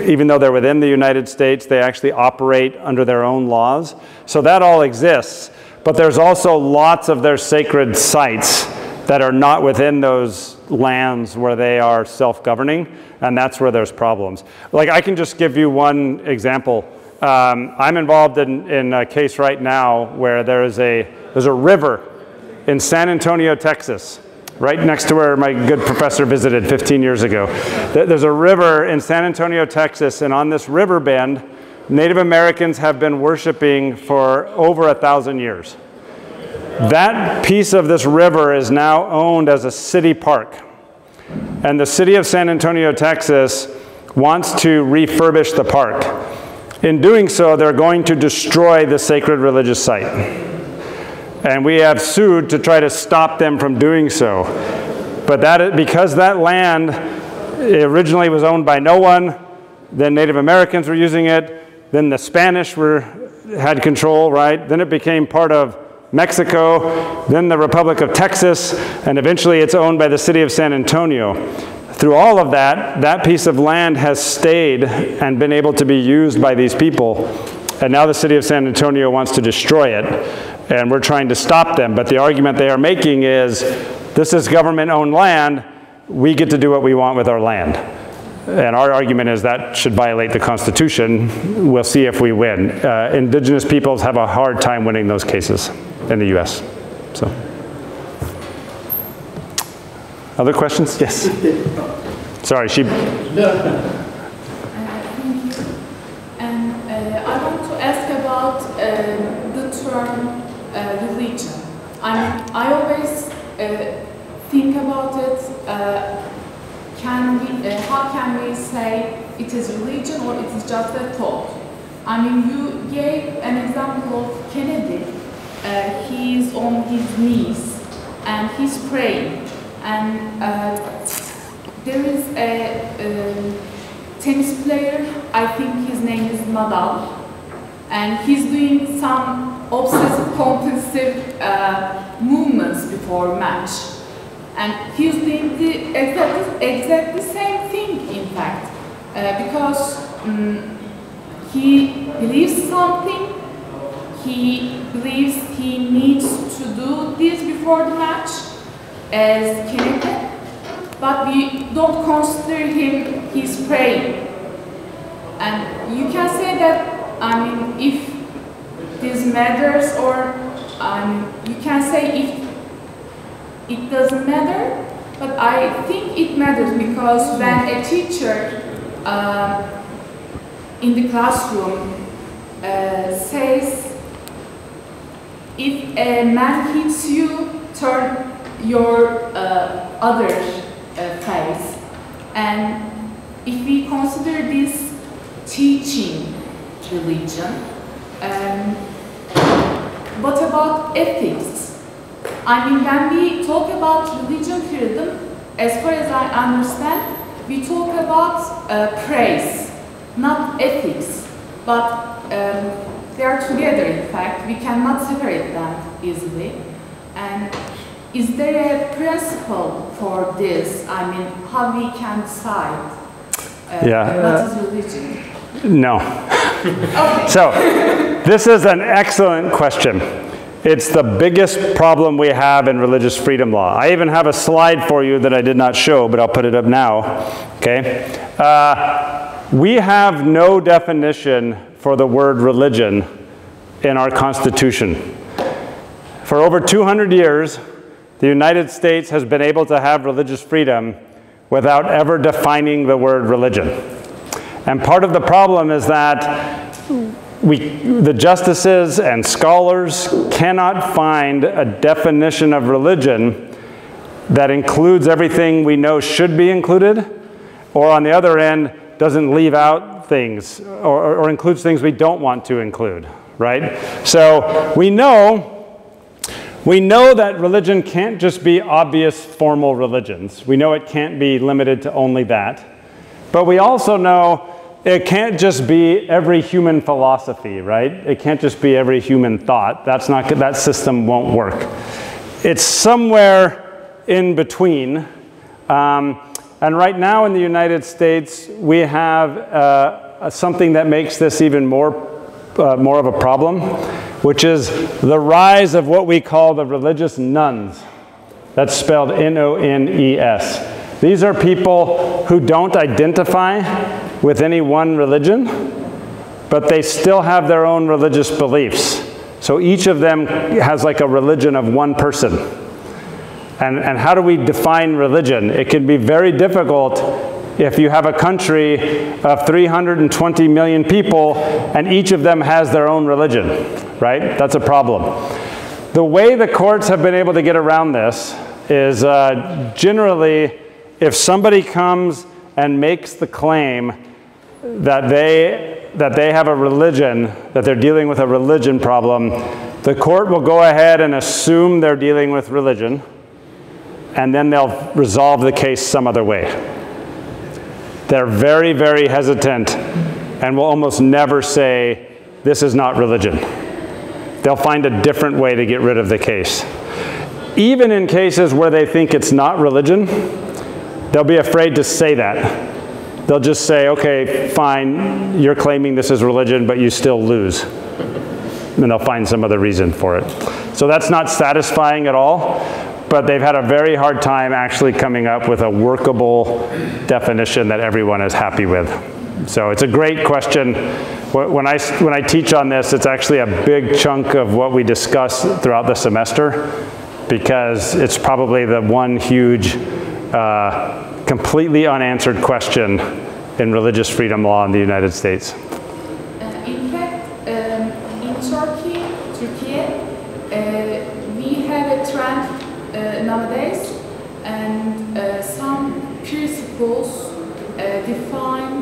Even though they're within the United States, they actually operate under their own laws. So that all exists. But there's also lots of their sacred sites that are not within those lands where they are self-governing, and that's where there's problems. Like, I can just give you one example. I'm involved in a case right now where there's a river in San Antonio, Texas, right next to where my good professor visited 15 years ago. There's a river in San Antonio, Texas, and on this river bend, Native Americans have been worshiping for over 1,000 years. That piece of this river is now owned as a city park. And the city of San Antonio, Texas wants to refurbish the park. In doing so, they're going to destroy the sacred religious site. And we have sued to try to stop them from doing so. But because that land originally was owned by no one, then Native Americans were using it, then the Spanish had control, right? Then it became part of Mexico, then the Republic of Texas, and eventually it's owned by the city of San Antonio. Through all of that, that piece of land has stayed and been able to be used by these people. And now the city of San Antonio wants to destroy it, and we're trying to stop them. But the argument they are making is, this is government-owned land, we get to do what we want with our land. And our argument is that should violate the Constitution. We'll see if we win. Indigenous peoples have a hard time winning those cases in the US. So, other questions? Yes. Sorry, she. Thank you. And I want to ask about the term religion. I always think about it. How can we say it is religion or it is just a thought? I mean, you gave an example of Kennedy. He's on his knees and he's praying. And there is a tennis player, I think his name is Nadal, and he's doing some obsessive compulsive movements before match. And he's doing the exactly same thing, in fact, because he believes something, he believes he needs to do this before the match, as Kennedy, but we don't consider him he's praying. And you can say that, I mean, if this matters, or you can say if it doesn't matter, but I think it matters, because when a teacher in the classroom says, if a man hits you, turn your other face. And if we consider this teaching religion, what about ethics? I mean, when we talk about religion freedom, as far as I understand, we talk about praise, not ethics, but they are together, in fact. We cannot separate them easily. And is there a principle for this? I mean, how we can decide what is religion? No. Okay. So, this is an excellent question. It's the biggest problem we have in religious freedom law. I even have a slide for you that I did not show, but I'll put it up now. Okay. We have no definition for the word religion in our Constitution. For over 200 years, the United States has been able to have religious freedom without ever defining the word religion. And part of the problem is that the justices and scholars cannot find a definition of religion that includes everything we know should be included, or on the other end, doesn't leave out things, or includes things we don't want to include, right? So we know that religion can't just be obvious formal religions. We know it can't be limited to only that. But we also know it can't just be every human philosophy, right? It can't just be every human thought. That system won't work. It's somewhere in between. And right now in the United States, we have something that makes this even more of a problem, which is the rise of what we call the religious nuns. That's spelled N-O-N-E-S. These are people who don't identify with any one religion, but they still have their own religious beliefs. So each of them has like a religion of one person. And how do we define religion? It can be very difficult if you have a country of 320 million people and each of them has their own religion, right? That's a problem. The way the courts have been able to get around this is generally if somebody comes and makes the claim that they have a religion, that they're dealing with a religion problem, the court will go ahead and assume they're dealing with religion, and then they'll resolve the case some other way. They're very, very hesitant and will almost never say, this is not religion. They'll find a different way to get rid of the case. Even in cases where they think it's not religion, they'll be afraid to say that. They'll just say, okay, fine, you're claiming this is religion, but you still lose. And they'll find some other reason for it. So that's not satisfying at all, but they've had a very hard time actually coming up with a workable definition that everyone is happy with. So it's a great question. When I teach on this, it's actually a big chunk of what we discuss throughout the semester, because it's probably the one huge, completely unanswered question in religious freedom law in the United States. In fact, in Turkey, we have a trend nowadays, and some principles define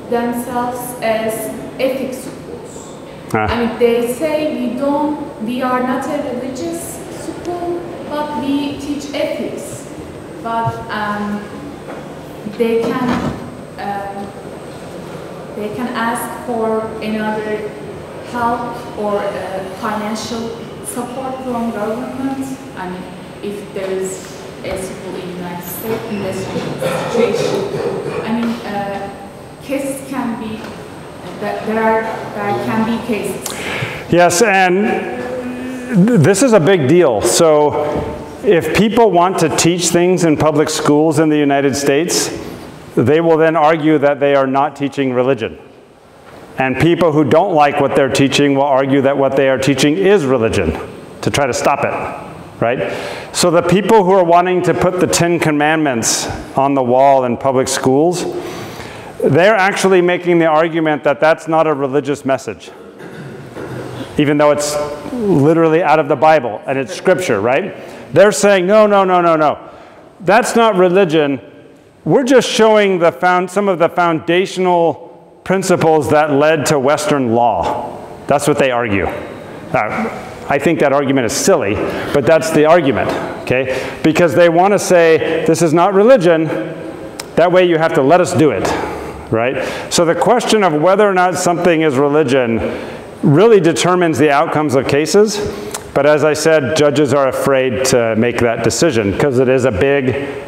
themselves as ethics schools. I mean, they say we are not a religious school, but we teach ethics. But they can ask for another help or financial support from government. I mean, if there is a school in the United States in this situation, I mean, cases can be, there can be cases. Yes, and this is a big deal. So if people want to teach things in public schools in the United States, they will then argue that they are not teaching religion. And people who don't like what they're teaching will argue that what they are teaching is religion, to try to stop it, right? So the people who are wanting to put the 10 Commandments on the wall in public schools, they're actually making the argument that that's not a religious message, even though it's literally out of the Bible and it's scripture, right? They're saying, no, no, no, no, no. That's not religion. We're just showing some of the foundational principles that led to Western law. That's what they argue. I think that argument is silly, but that's the argument, okay? Because they want to say, this is not religion. That way you have to let us do it, right? So the question of whether or not something is religion really determines the outcomes of cases. But as I said, judges are afraid to make that decision because it is a big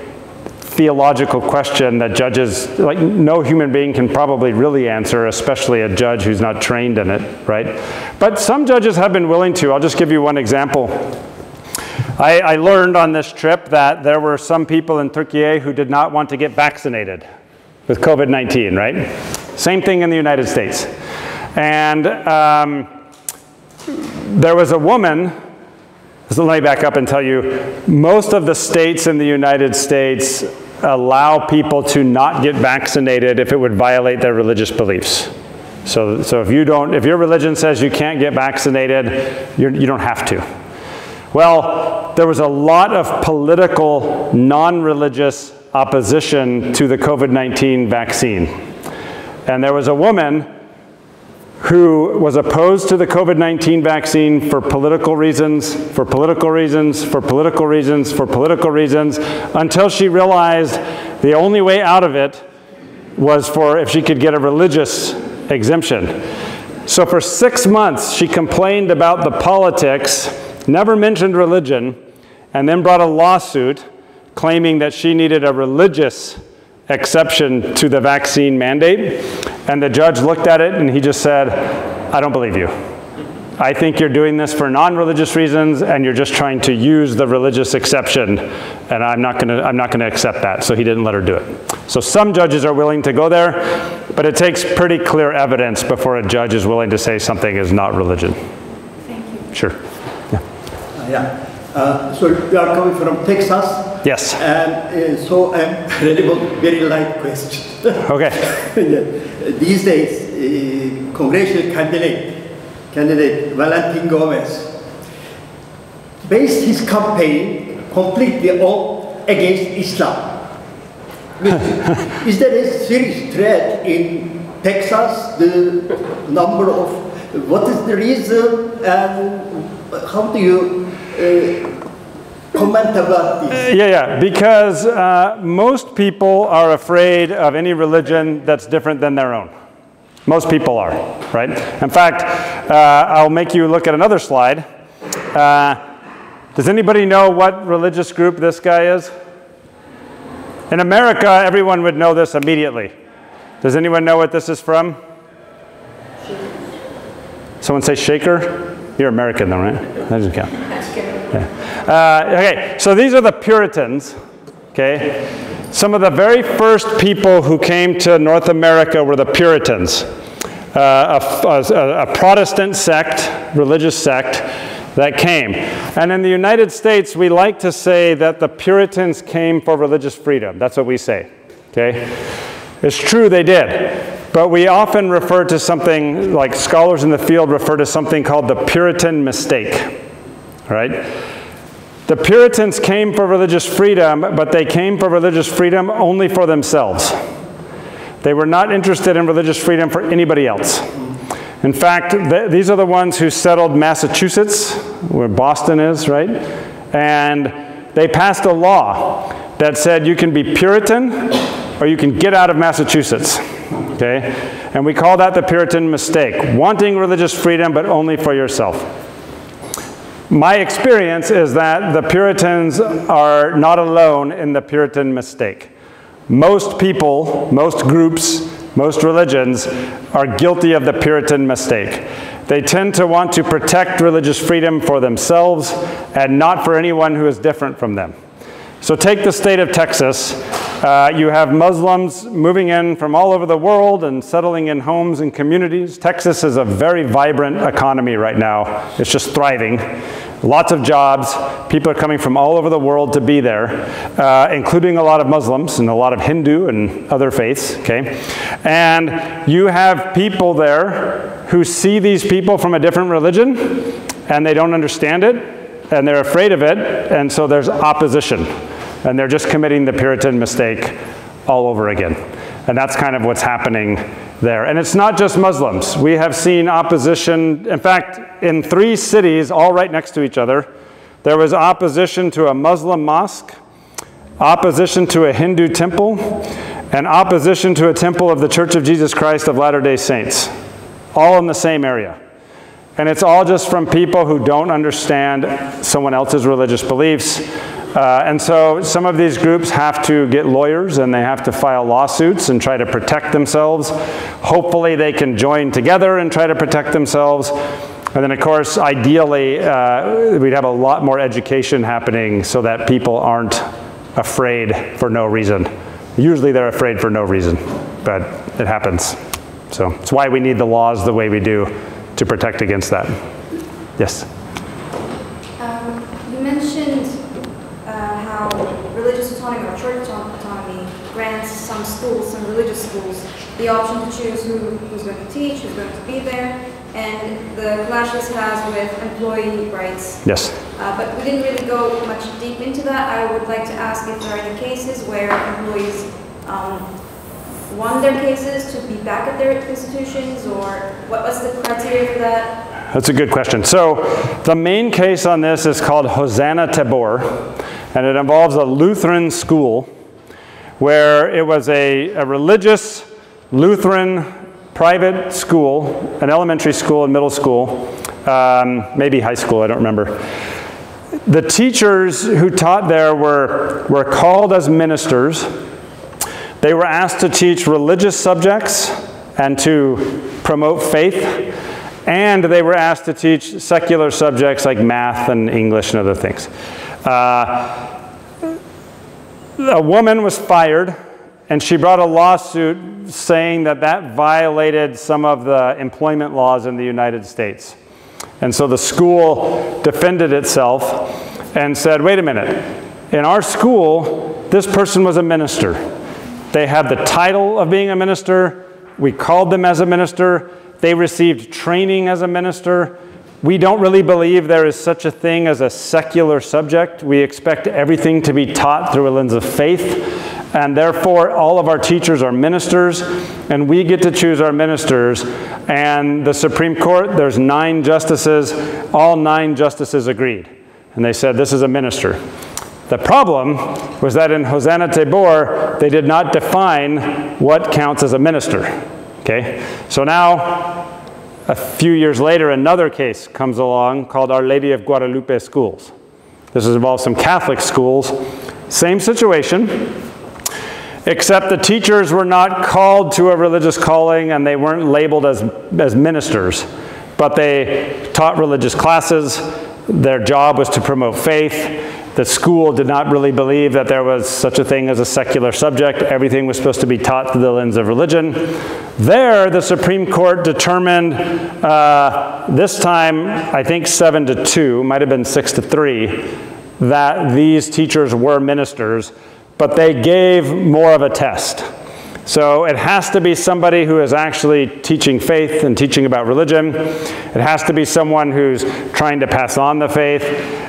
theological question that judges, like no human being can probably really answer, especially a judge who's not trained in it, right? But some judges have been willing to. I'll just give you one example. I learned on this trip that there were some people in Turkey who did not want to get vaccinated with COVID-19, right? Same thing in the United States. And there was a woman, so let me back up and tell you, most of the states in the United States allow people to not get vaccinated if it would violate their religious beliefs. So if your religion says you can't get vaccinated, you don't have to. Well, there was a lot of political, non-religious opposition to the COVID-19 vaccine. And there was a woman who was opposed to the COVID-19 vaccine for political reasons, for political reasons, for political reasons, for political reasons, until she realized the only way out of it was if she could get a religious exemption. So for 6 months, she complained about the politics, never mentioned religion, and then brought a lawsuit claiming that she needed a religious exception to the vaccine mandate. And the judge looked at it and he just said, I don't believe you. I think you're doing this for non-religious reasons and you're just trying to use the religious exception, and I'm not going to accept that. So he didn't let her do it. So some judges are willing to go there, but it takes pretty clear evidence before a judge is willing to say something is not religion. Thank you. Sure. Yeah. So you are coming from Texas. Yes. And so very light question. Okay. These days, congressional candidate Valentin Gomez based his campaign completely against Islam. Is there a serious threat in Texas? The number of, what is the reason, and how do you comment about this? Yeah, because most people are afraid of any religion that's different than their own. Most people are, right? In fact, I'll make you look at another slide. Does anybody know what religious group this guy is? In America, everyone would know this immediately. Does anyone know what this is from? Someone say Shaker? You're American though, right? That doesn't count. Yeah. Okay, so these are the Puritans, okay? Some of the very first people who came to North America were the Puritans, a Protestant sect, religious sect, that came. And in the United States, we like to say that the Puritans came for religious freedom. That's what we say, okay? It's true they did, but we often refer to something, like scholars in the field refer to something called the Puritan mistake, right? The Puritans came for religious freedom, but they came for religious freedom only for themselves. They were not interested in religious freedom for anybody else. In fact, these are the ones who settled Massachusetts, where Boston is, right? And they passed a law that said you can be Puritan or you can get out of Massachusetts, okay? And we call that the Puritan mistake, wanting religious freedom but only for yourself. My experience is that the Puritans are not alone in the Puritan mistake. Most people, most groups, most religions are guilty of the Puritan mistake. They tend to want to protect religious freedom for themselves and not for anyone who is different from them. So take the state of Texas. You have Muslims moving in from all over the world and settling in homes and communities. Texas is a very vibrant economy right now. It's just thriving. Lots of jobs. People are coming from all over the world to be there, including a lot of Muslims and a lot of Hindu and other faiths, okay? And you have people there who see these people from a different religion and they don't understand it and they're afraid of it, and so there's opposition. And they're just committing the Puritan mistake all over again. And that's kind of what's happening there. And it's not just Muslims. We have seen opposition. In fact, in 3 cities, all right next to each other, there was opposition to a Muslim mosque, opposition to a Hindu temple, and opposition to a temple of the Church of Jesus Christ of Latter-day Saints, all in the same area. And it's all just from people who don't understand someone else's religious beliefs. And so some of these groups have to get lawyers and they have to file lawsuits and try to protect themselves. Hopefully they can join together and try to protect themselves. And then of course, ideally, we'd have a lot more education happening so that people aren't afraid for no reason. Usually they're afraid for no reason, but it happens. So it's why we need the laws the way we do to protect against that. Yes? You mentioned how religious autonomy or church autonomy grants some schools, some religious schools, the option to choose who's going to teach, who's going to be there, and the clash this has with employee rights. Yes. But we didn't really go much deep into that. I would like to ask if there are any cases where employees won their cases to be back at their institutions, or what's the criteria for that? That's a good question. So the main case on this is called Hosanna Tabor, and it involves a Lutheran school where it was a religious Lutheran private school, an elementary school and middle school, maybe high school, I don't remember. The teachers who taught there were called as ministers. They were asked to teach religious subjects and to promote faith, and they were asked to teach secular subjects like math and English and other things. A woman was fired, and she brought a lawsuit saying that that violated some of the employment laws in the United States. And so the school defended itself and said, wait a minute, in our school, this person was a minister. They had the title of being a minister. We called them as a minister. They received training as a minister. We don't really believe there is such a thing as a secular subject. We expect everything to be taught through a lens of faith, and therefore all of our teachers are ministers, and we get to choose our ministers. And the Supreme Court, there's 9 justices, all 9 justices agreed. And they said, this is a minister. The problem was that in Hosanna Tabor, they did not define what counts as a minister. Okay? So now, a few years later, another case comes along called Our Lady of Guadalupe Schools. This involves some Catholic schools. Same situation, except the teachers were not called to a religious calling and they weren't labeled as ministers, but they taught religious classes. Their job was to promote faith. The school did not really believe that there was such a thing as a secular subject. Everything was supposed to be taught through the lens of religion. There, the Supreme Court determined, this time, I think 7-2, might have been 6-3, that these teachers were ministers, but they gave more of a test. So it has to be somebody who is actually teaching faith and teaching about religion. It has to be someone who's trying to pass on the faith.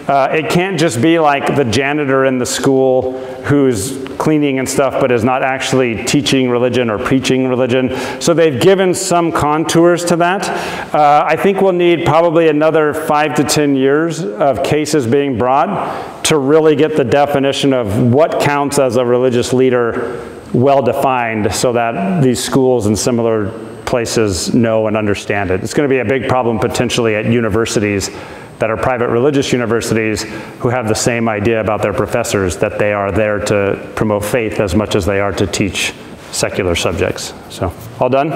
It can't just be like the janitor in the school who's cleaning and stuff but is not actually teaching religion or preaching religion. So they've given some contours to that. I think we'll need probably another 5 to 10 years of cases being brought to really get the definition of what counts as a religious leader well defined, so that these schools and similar places know and understand it. It's going to be a big problem potentially at universities that are private religious universities who have the same idea about their professors, that they are there to promote faith as much as they are to teach secular subjects. So, all done?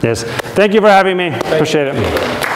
Yes. Thank you for having me. Appreciate it.